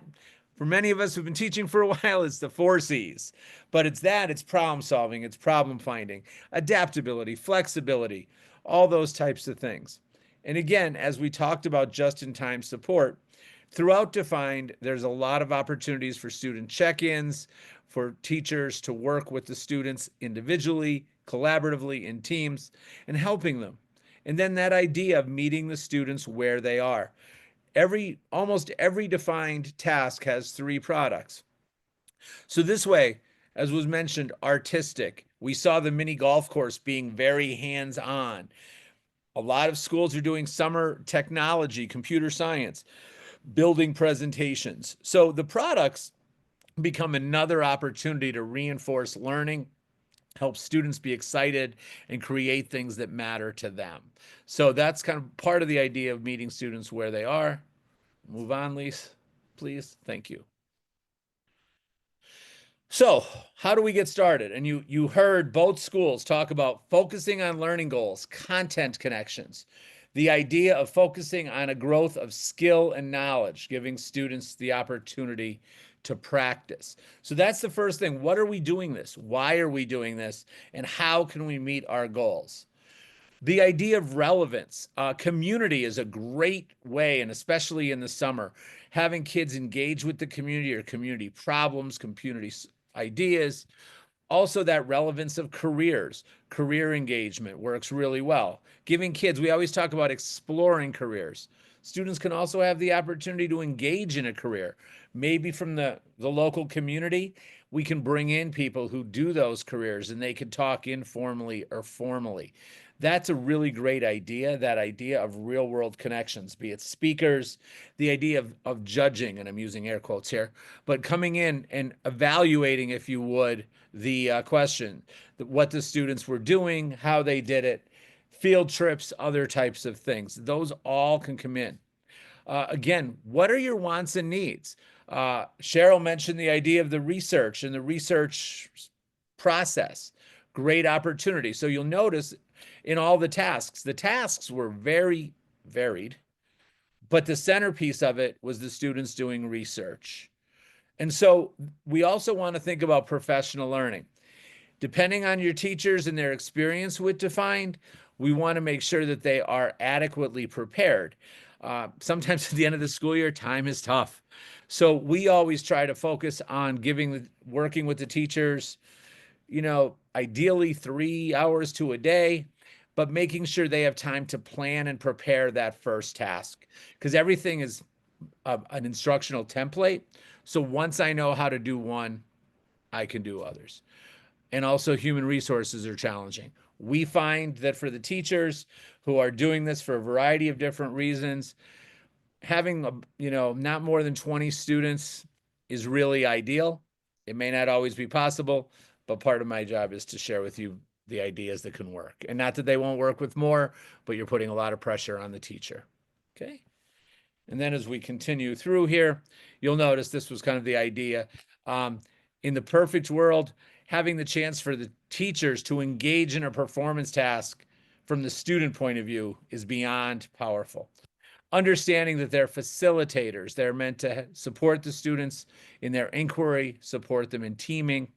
for many of us who've been teaching for a while, it's the 4 C's. But it's problem solving, it's problem finding, adaptability, flexibility, all those types of things. And again, as we talked about just-in-time support, throughout Defined, there's a lot of opportunities for student check-ins, for teachers to work with the students individually, collaboratively, in teams, and helping them. And then that idea of meeting the students where they are. Almost every Defined task has 3 products. So this way, as was mentioned, artistic. We saw the mini golf course being very hands-on. A lot of schools are doing summer technology, computer science, building presentations. So the products become another opportunity to reinforce learning, help students be excited, and create things that matter to them. So that's kind of part of the idea of meeting students where they are. Move on, Lise, please. Thank you. So how do we get started? And you heard both schools talk about focusing on learning goals, content connections, the idea of focusing on a growth of skill and knowledge, giving students the opportunity to practice. So that's the first thing. What are we doing this? Why are we doing this? And how can we meet our goals? The idea of relevance. Community is a great way, and especially in the summer, having kids engage with the community or community problems, community ideas. Also, that relevance of careers, career engagement works really well. Giving kids, we always talk about exploring careers. Students can also have the opportunity to engage in a career. Maybe from the local community, we can bring in people who do those careers and they can talk informally or formally. That's a really great idea, that idea of real world connections, be it speakers, the idea of judging, and I'm using air quotes here, but coming in and evaluating, if you would, the question, what the students were doing, how they did it, field trips, other types of things. Those all can come in. Again, what are your wants and needs? Cheryl mentioned the idea of the research and the research process. Great opportunity. So you'll notice in all the tasks were very varied, but the centerpiece of it was the students doing research. And so we also want to think about professional learning. Depending on your teachers and their experience with Defined, we want to make sure that they are adequately prepared. Sometimes at the end of the school year, time is tough. So we always try to focus on working with the teachers, ideally 3 hours to a day, but making sure they have time to plan and prepare that first task, because everything is an instructional template. So once I know how to do one, I can do others. And also human resources are challenging. We find that for the teachers who are doing this for a variety of different reasons, having not more than 20 students is really ideal. It may not always be possible, but part of my job is to share with you the ideas that can work. And not that they won't work with more, but you're putting a lot of pressure on the teacher. Okay. And then as we continue through here, you'll notice this was kind of the idea. In the perfect world, having the chance for the teachers to engage in a performance task from the student point of view is beyond powerful. Understanding that they're facilitators, they're meant to support the students in their inquiry, support them in teaming.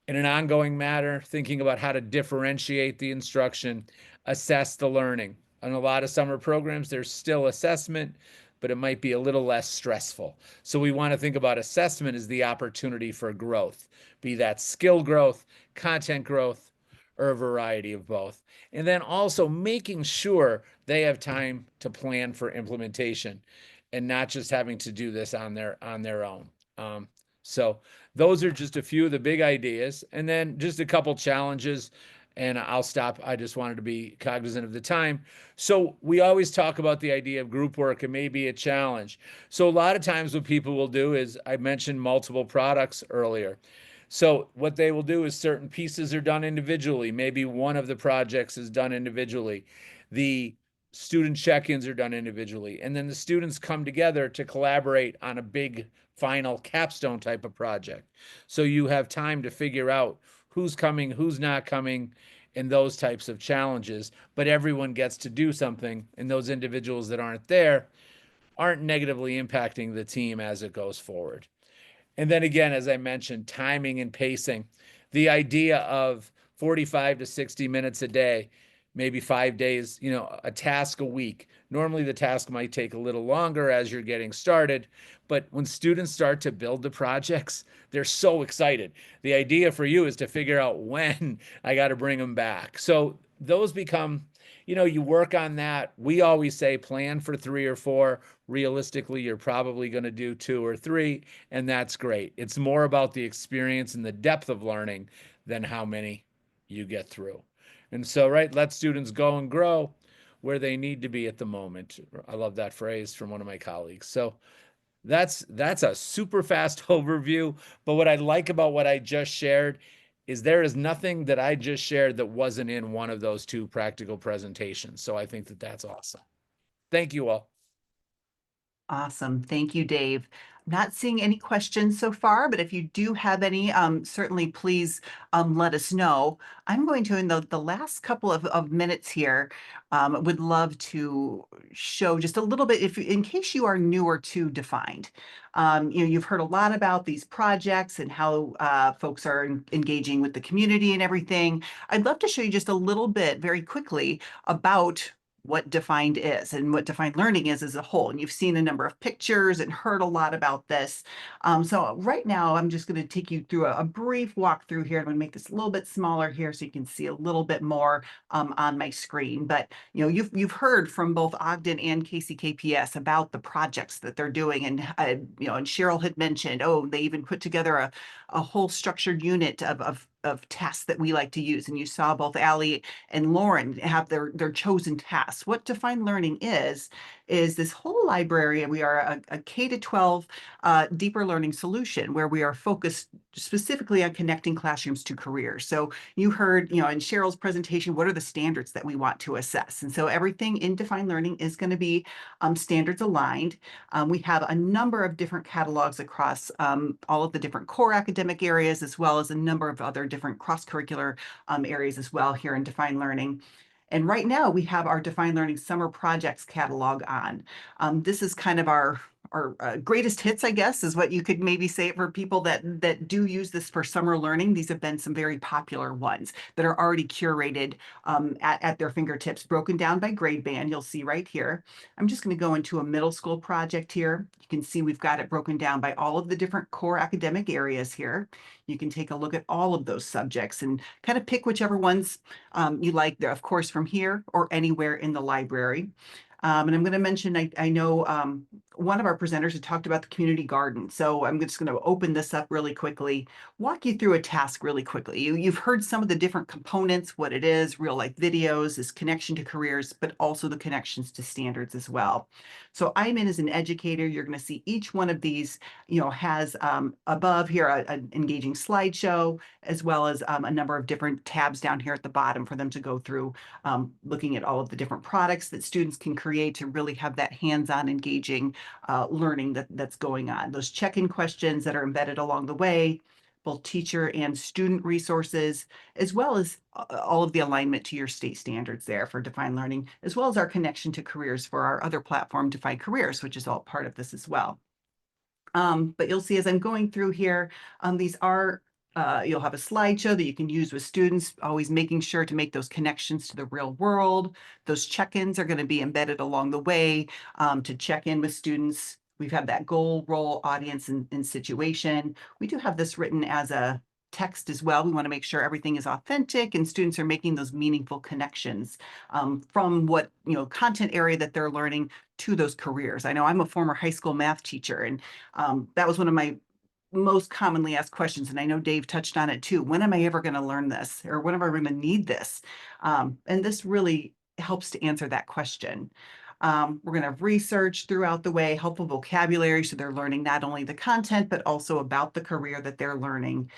In an ongoing matter, thinking about how to differentiate the instruction, assess the learning. On a lot of summer programs, there's still assessment, but it might be a little less stressful. So we want to think about assessment as the opportunity for growth, be that skill growth, content growth, or a variety of both. And then also making sure they have time to plan for implementation and not just having to do this on their own. So those are just a few of the big ideas, and then just a couple challenges, and I'll stop. I just wanted to be cognizant of the time. So we always talk about the idea of group work and maybe a challenge. So a lot of times what people will do is, I mentioned multiple products earlier. So what they will do is certain pieces are done individually. Maybe one of the projects is done individually. The student check-ins are done individually. And then the students come together to collaborate on a big final capstone type of project. So you have time to figure out who's coming, who's not coming, and those types of challenges. But everyone gets to do something, and those individuals that aren't there aren't negatively impacting the team as it goes forward. And then again, as I mentioned, timing and pacing. The idea of 45 to 60 minutes a day, maybe 5 days, a task a week. Normally the task might take a little longer as you're getting started, but when students start to build the projects, they're so excited. The idea for you is to figure out when I got to bring them back. So those become, you work on that. We always say plan for 3 or 4. Realistically, you're probably going to do 2 or 3, and that's great. It's more about the experience and the depth of learning than how many you get through. And so, right, let students go and grow where they need to be at the moment. I love that phrase from one of my colleagues. So that's a super fast overview. But what I like about what I just shared is there is nothing that I just shared that wasn't in one of those 2 practical presentations. So I think that that's awesome. Thank you all. Awesome. Thank you, Dave. I'm not seeing any questions so far, but if you do have any, certainly please let us know. I'm going to, in the last couple of minutes here, would love to show just a little bit, if in case you are newer to Defined. You've heard a lot about these projects and how folks are engaging with the community and everything. I'd love to show you just a little bit very quickly about what Defined is and what Defined Learning is as a whole. And you've seen a number of pictures and heard a lot about this. So right now, I'm just going to take you through a brief walkthrough here. I'm going to make this a little bit smaller here so you can see a little bit more on my screen. But you've heard from both Ogden and KCKPS about the projects that they're doing, and and Cheryl had mentioned, oh, they even put together a whole structured unit of tests that we like to use. And you saw both Allie and Lauren have their chosen tasks. What Defined Learning is this whole library, and we are a K-12 deeper learning solution where we are focused specifically on connecting classrooms to careers. So you heard, in Cheryl's presentation, what are the standards that we want to assess? And so everything in Defined Learning is going to be standards aligned. We have a number of different catalogs across all of the different core academic areas, as well as a number of other different cross-curricular areas as well here in Defined Learning. And right now we have our Defined Learning Summer Projects catalog on. This is kind of our greatest hits, I guess, is what you could maybe say for people that do use this for summer learning. These have been some very popular ones that are already curated at their fingertips, broken down by grade band. You'll see right here. I'm just going to go into a middle school project here. You can see we've got it broken down by all of the different core academic areas here. You can take a look at all of those subjects and kind of pick whichever ones you like, of course, from here or anywhere in the library. And I'm going to mention, I know one of our presenters had talked about the community garden. So I'm just going to open this up really quickly, walk you through a task really quickly. You've heard some of the different components, what it is, real life videos, this connection to careers, but also the connections to standards as well. So I'm in as an educator. You're going to see each one of these, has above here an engaging slideshow, as well as a number of different tabs down here at the bottom for them to go through, looking at all of the different products that students can create to really have that hands-on engaging learning that's going on. Those check-in questions that are embedded along the way, both teacher and student resources, as well as all of the alignment to your state standards there for Defined Learning, as well as our connection to careers for our other platform, Defined Careers, which is all part of this as well. But you'll see as I'm going through here, these are you'll have a slideshow that you can use with students, always making sure to make those connections to the real world. Those check-ins are going to be embedded along the way to check in with students. We've had that goal, role, audience, and situation. We do have this written as a text as well. We want to make sure everything is authentic and students are making those meaningful connections from what, content area that they're learning to those careers. I know I'm a former high school math teacher, and that was one of my most commonly asked questions, and I know Dave touched on it too. When am I ever going to learn this? Or when am I going to need this? And this really helps to answer that question. We're going to have research throughout the way, helpful vocabulary, so they're learning not only the content, but also about the career that they're learning.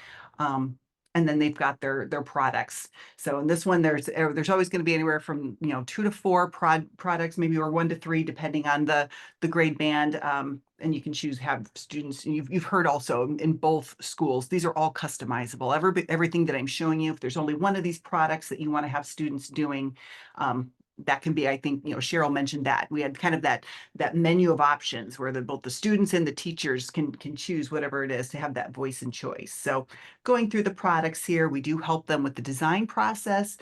And then they've got their products. So in this one, there's always going to be anywhere from 2 to 4 products, maybe, or 1 to 3, depending on the grade band. And you can choose have students. And you've heard also in both schools, these are all customizable. Everything that I'm showing you, if there's only one of these products that you want to have students doing, that can be, I think, Cheryl mentioned that we had kind of that menu of options where both the students and the teachers can choose whatever it is to have that voice and choice. So going through the products here, we do help them with the design process,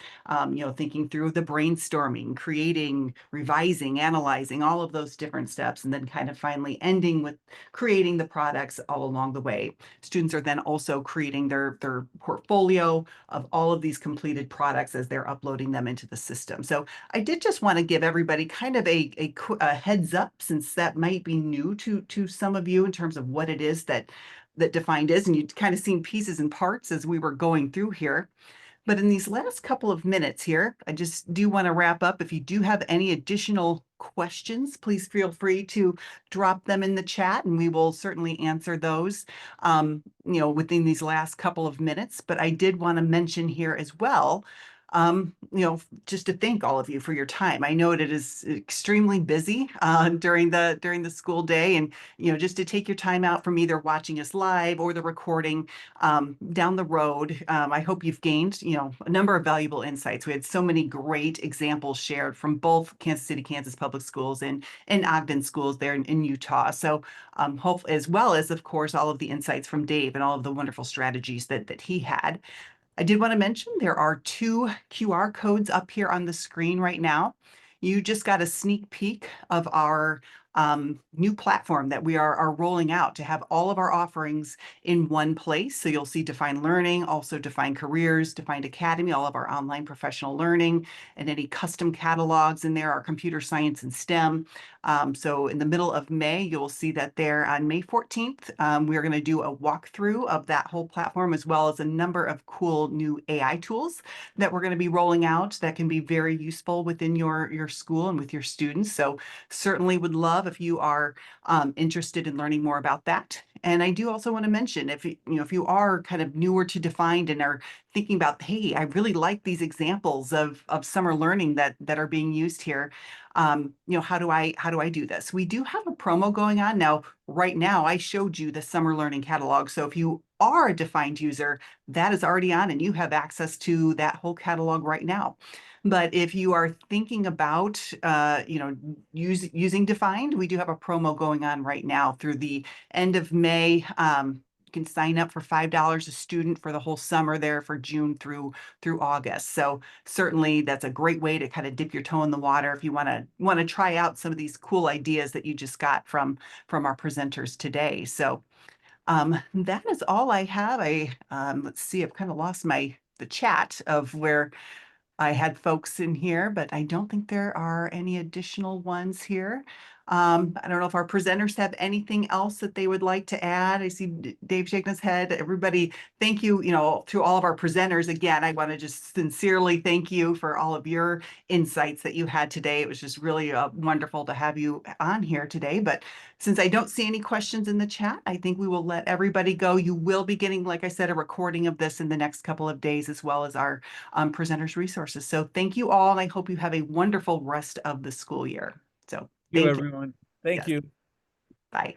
thinking through the brainstorming, creating, revising, analyzing, all of those different steps, and then kind of finally ending with creating the products all along the way. Students are then also creating their portfolio of all of these completed products as they're uploading them into the system. So I did just want to give everybody kind of a heads up, since that might be new to some of you in terms of what it is that Defined is, and you've kind of seen pieces and parts as we were going through here. But in these last couple of minutes here, I just do want to wrap up. If you do have any additional questions, please feel free to drop them in the chat, and we will certainly answer those, within these last couple of minutes. But I did want to mention here as well, just to thank all of you for your time. I know it is extremely busy during the school day, and just to take your time out from either watching us live or the recording down the road. I hope you've gained a number of valuable insights. We had so many great examples shared from both Kansas City, Kansas public schools and Ogden schools there in Utah. So hope, as well as, of course, all of the insights from Dave and all of the wonderful strategies that he had. I did want to mention there are 2 QR codes up here on the screen right now. You just got a sneak peek of our new platform that we are rolling out to have all of our offerings in one place. So you'll see Defined Learning, also Defined Careers, Defined Academy, all of our online professional learning, and any custom catalogs in there, our computer science and STEM. So in the middle of May, you'll see that there on May 14th, we're going to do a walkthrough of that whole platform, as well as a number of cool new AI tools that we're going to be rolling out that can be very useful within your school and with your students. So certainly would love if you are interested in learning more about that. And I do also want to mention, if you are kind of newer to Defined and are thinking about, hey, I really like these examples of summer learning that are being used here. How do I do this? We do have a promo going on now. Right now, I showed you the summer learning catalog. So if you are a Defined user, that is already on, and you have access to that whole catalog right now. But if you are thinking about, using Defined, we do have a promo going on right now through the end of May. You can sign up for $5 a student for the whole summer there for June through August. So certainly that's a great way to kind of dip your toe in the water if you want to try out some of these cool ideas that you just got from our presenters today. So that is all I have. Let's see, I've kind of lost the chat of where I had folks in here, but I don't think there are any additional ones here. I don't know if our presenters have anything else that they would like to add. I see Dave shaking his head. Everybody, thank you, to all of our presenters. Again, I want to just sincerely thank you for all of your insights that you had today. It was just really wonderful to have you on here today. But since I don't see any questions in the chat, I think we will let everybody go. You will be getting, like I said, a recording of this in the next couple of days, as well as our presenters' resources. So thank you all, and I hope you have a wonderful rest of the school year. So Thank you, thank you. everyone. Thank Yes. you. Bye.